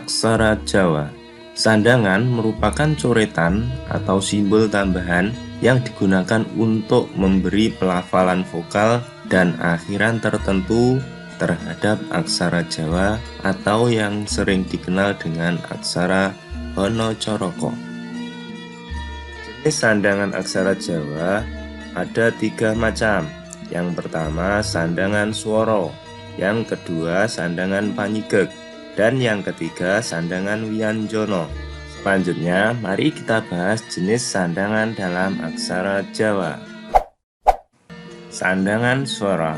Aksara Jawa. Sandangan merupakan coretan atau simbol tambahan yang digunakan untuk memberi pelafalan vokal dan akhiran tertentu terhadap aksara Jawa atau yang sering dikenal dengan aksara Hanacaraka. Jenis sandangan aksara Jawa ada 3 macam. Yang pertama sandangan swara, yang kedua sandangan panyigek, dan yang ketiga sandangan wianjana. Selanjutnya, mari kita bahas jenis sandangan dalam aksara Jawa. Sandangan swara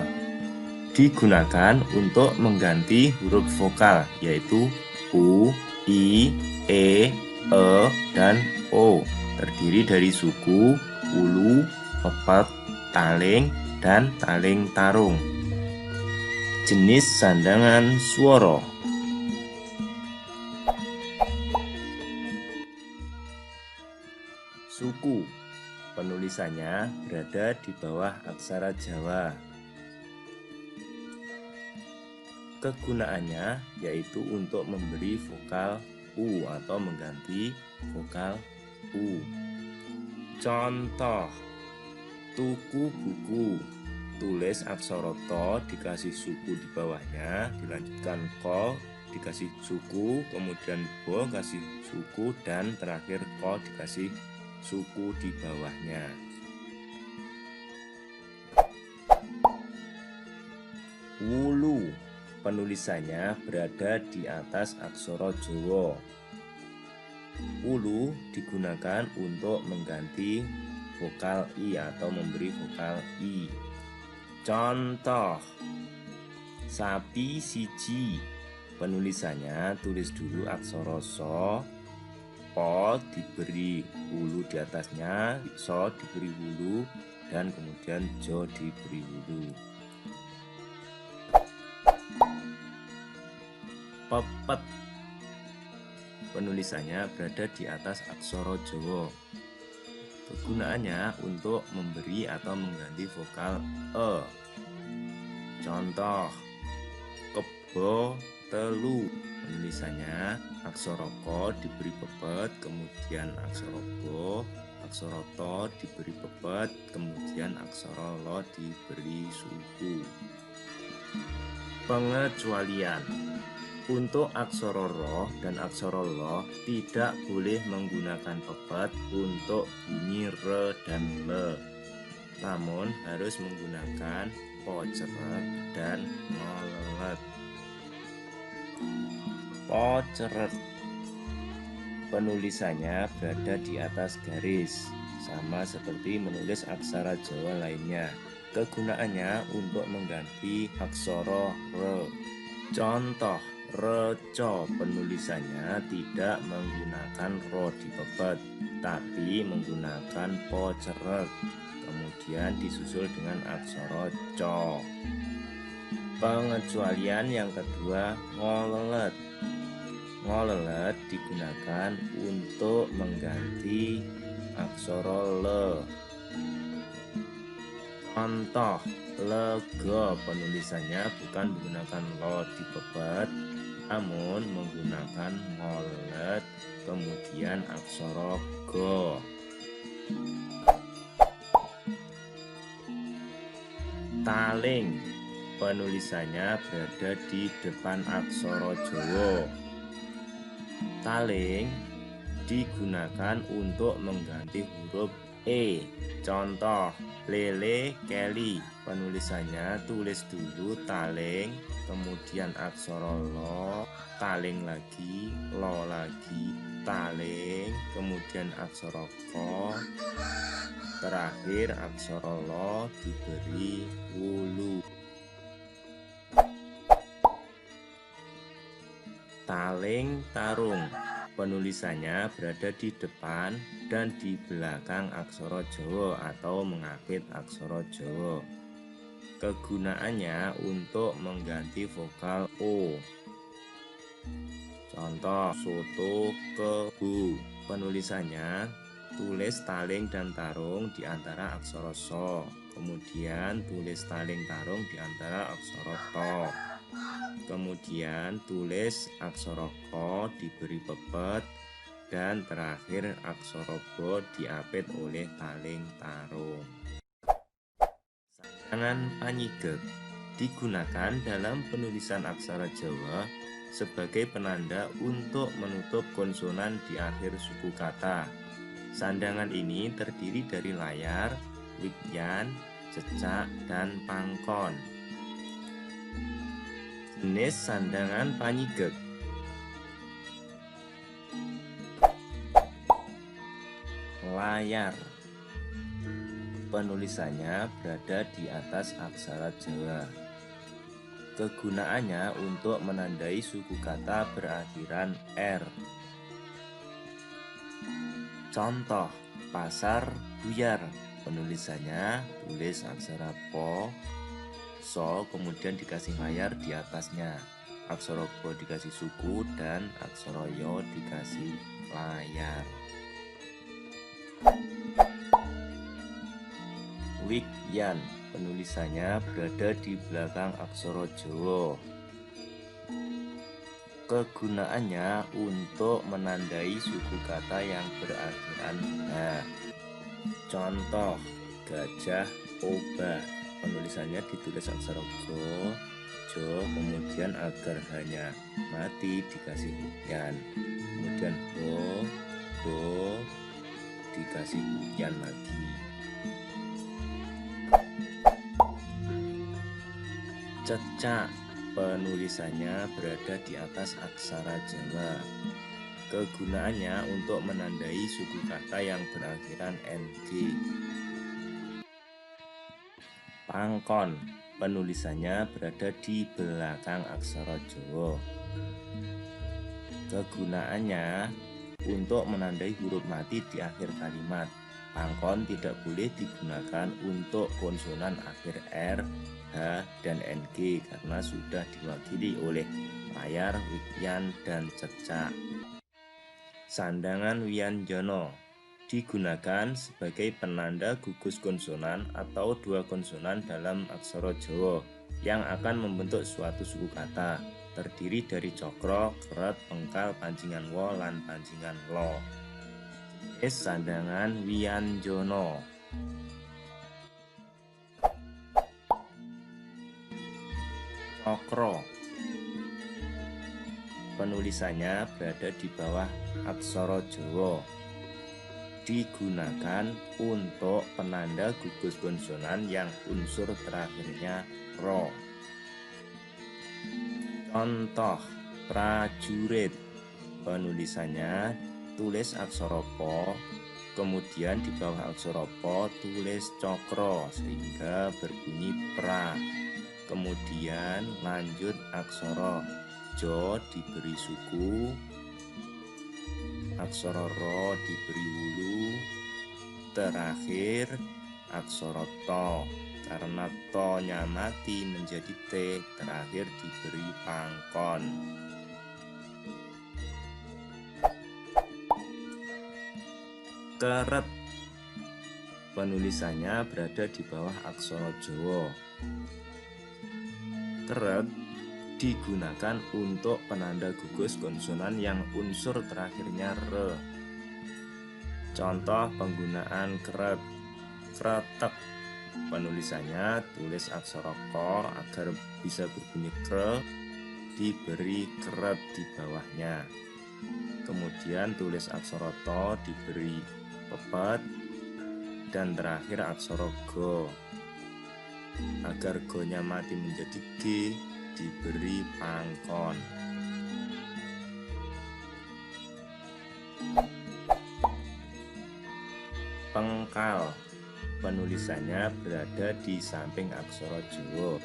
digunakan untuk mengganti huruf vokal, yaitu U, I, E, dan O. Terdiri dari suku, ulu, pepet, taling, dan taling tarung. Jenis sandangan swara. Suku, penulisannya berada di bawah aksara Jawa. Kegunaannya yaitu untuk memberi vokal U atau mengganti vokal U. Contoh, tuku buku, tulis aksara to dikasih suku di bawahnya, dilanjutkan ko dikasih suku, kemudian bo kasih suku, dan terakhir ko dikasih suku di bawahnya. Wulu, penulisannya berada di atas aksara Jawa. Wulu digunakan untuk mengganti vokal I atau memberi vokal I. Contoh, sapi siji, penulisannya tulis dulu aksara so, po diberi wulu di atasnya, so diberi wulu, dan kemudian jo diberi wulu. Pepet, penulisannya berada di atas aksara Jawa. Kegunaannya untuk memberi atau mengganti vokal E. Contoh, kebo telu, penulisannya aksara ko diberi pepet, kemudian aksara bo, aksara to diberi pepet, kemudian aksara lo diberi suku. Pengecualian. Untuk aksara ro dan aksara lo tidak boleh menggunakan pepet untuk bunyi re dan le, namun harus menggunakan po ceret dan ngolelet. Po ceret, penulisannya berada di atas garis, sama seperti menulis aksara Jawa lainnya. Kegunaannya untuk mengganti aksara re. Contoh, reco, penulisannya tidak menggunakan ro di pepet, tapi menggunakan po ceret, kemudian disusul dengan aksara co. Pengecualian yang kedua, ngolelet. Ngolelet digunakan untuk mengganti aksara le. Contoh, lega, penulisannya bukan menggunakan lo di pepet, namun menggunakan ngolelet, kemudian aksara go. Taling, penulisannya berada di depan aksara Jawa. Taling digunakan untuk mengganti huruf E. Contoh, lele keli, penulisannya tulis dulu taling, kemudian aksara lo, taling lagi, lo lagi, taling, kemudian aksara ko, terakhir aksara lo diberi wulu. Taling tarung, penulisannya berada di depan dan di belakang aksara Jawa atau mengapit aksara Jawa. Kegunaannya untuk mengganti vokal O. Contoh, soto kebu, penulisannya tulis taling dan tarung di antara aksara so, kemudian tulis taling tarung di antara aksara to. Kemudian tulis aksara Ko diberi pepet, dan terakhir aksara Bo diapit oleh taling tarung. Sandangan panyigek digunakan dalam penulisan aksara Jawa sebagai penanda untuk menutup konsonan di akhir suku kata. Sandangan ini terdiri dari layar, wigyan, cecak, dan pangkon. Jenis sandangan panyigek. Layar. Penulisannya berada di atas aksara Jawa. Kegunaannya untuk menandai suku kata berakhiran R. Contoh, pasar buyar. Penulisannya tulis aksara Po, So, kemudian dikasih layar di atasnya. Aksara Bo dikasih suku dan aksara Yo dikasih layar. Wigyan, penulisannya berada di belakang aksara Jawa. Kegunaannya untuk menandai suku kata yang berakhiran H. Contoh, gajah obah. Penulisannya ditulis aksara Go, Jo, kemudian agar hanya mati dikasih wigyan. Kemudian Bo dikasih wigyan lagi. Cecak, penulisannya berada di atas aksara Jawa. Kegunaannya untuk menandai suku kata yang berakhiran NG. Pangkon, penulisannya berada di belakang aksara Jawa. Kegunaannya untuk menandai huruf mati di akhir kalimat. Pangkon tidak boleh digunakan untuk konsonan akhir R, H, dan NG karena sudah diwakili oleh layar, wigyan, dan cecak. Sandangan wianjana digunakan sebagai penanda gugus konsonan atau dua konsonan dalam aksara Jawa yang akan membentuk suatu suku kata, terdiri dari cokro, keret, pengkal, pancingan wo, lan pancingan lo. Jenis sandangan wianjana. Cokro, penulisannya berada di bawah aksara Jawa. Digunakan untuk penanda gugus konsonan yang unsur terakhirnya ro. Contoh, prajurit. Penulisannya tulis aksara Po, kemudian di bawah aksara Po tulis cokro sehingga berbunyi pra. Kemudian lanjut aksara Jo diberi suku, aksara Ro diberi wulu, terakhir aksara To. Karena To-nya mati menjadi T, terakhir diberi pangkon. Keret, penulisannya berada di bawah aksara Jawa. Keret digunakan untuk penanda gugus konsonan yang unsur terakhirnya re. Contoh penggunaan keret. Kretek, penulisannya tulis aksara Ko agar bisa berbunyi kre, diberi keret di bawahnya. Kemudian tulis aksara To diberi pepet, dan terakhir aksara Go. Agar Go-nya mati menjadi G, diberi pangkon. Pengkal, penulisannya berada di samping aksara Jawa.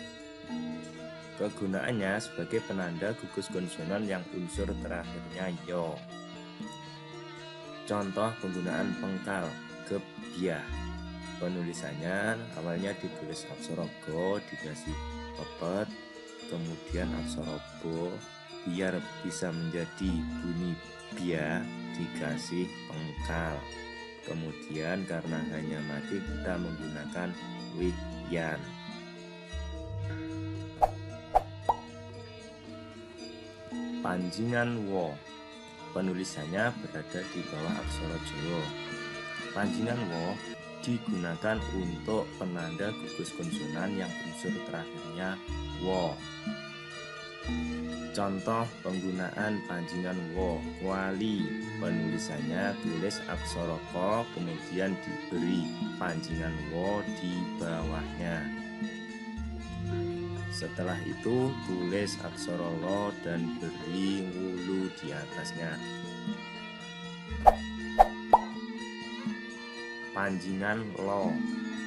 Kegunaannya sebagai penanda gugus konsonan yang unsur terakhirnya yo. Contoh penggunaan pengkal, gebyah. Penulisannya awalnya ditulis aksara Go dikasih pepet, kemudian aksara Bo biar bisa menjadi bunyi bia dikasih pengkal. Kemudian karena hanya mati kita menggunakan wigyan. Panjingan wo, penulisannya berada di bawah aksara Jawa. Panjingan wo digunakan untuk penanda gugus konsonan yang unsur terakhirnya wo. Contoh penggunaan panjingan wo: wali, penulisannya tulis aksara ko kemudian diberi panjingan wo di bawahnya. Setelah itu tulis aksara lo dan beri wulu di atasnya. Panjingan lo,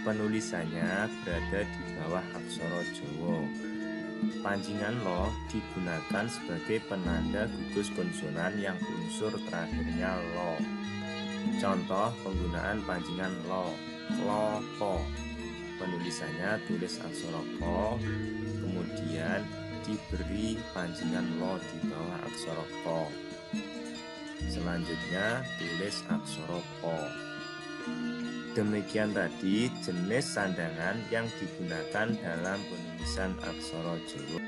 penulisannya berada di bawah aksara Jawa. Panjingan lo digunakan sebagai penanda gugus konsonan yang unsur terakhirnya lo. Contoh penggunaan panjingan lo: ko, penulisannya tulis aksara ko kemudian diberi panjingan lo di bawah aksara ko. Selanjutnya tulis aksara po. Demikian tadi jenis sandangan yang digunakan dalam penulisan aksara Jawa.